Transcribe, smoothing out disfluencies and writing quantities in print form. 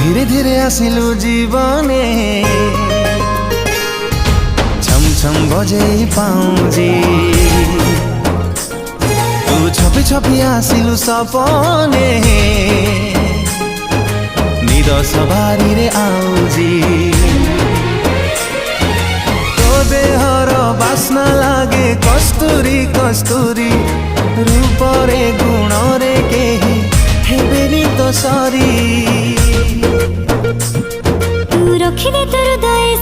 धीरे धीरे आसिलु जीवने छम छम बजे पाउजी तू छपी छपी आसिलु सपने निद सवारी रे आउजी तो देहर बास्ना लागे कस्तूरी कस्तूरी रूपरे गुणरे केही हेबेनी तो सरी तू रखी दे तोर दय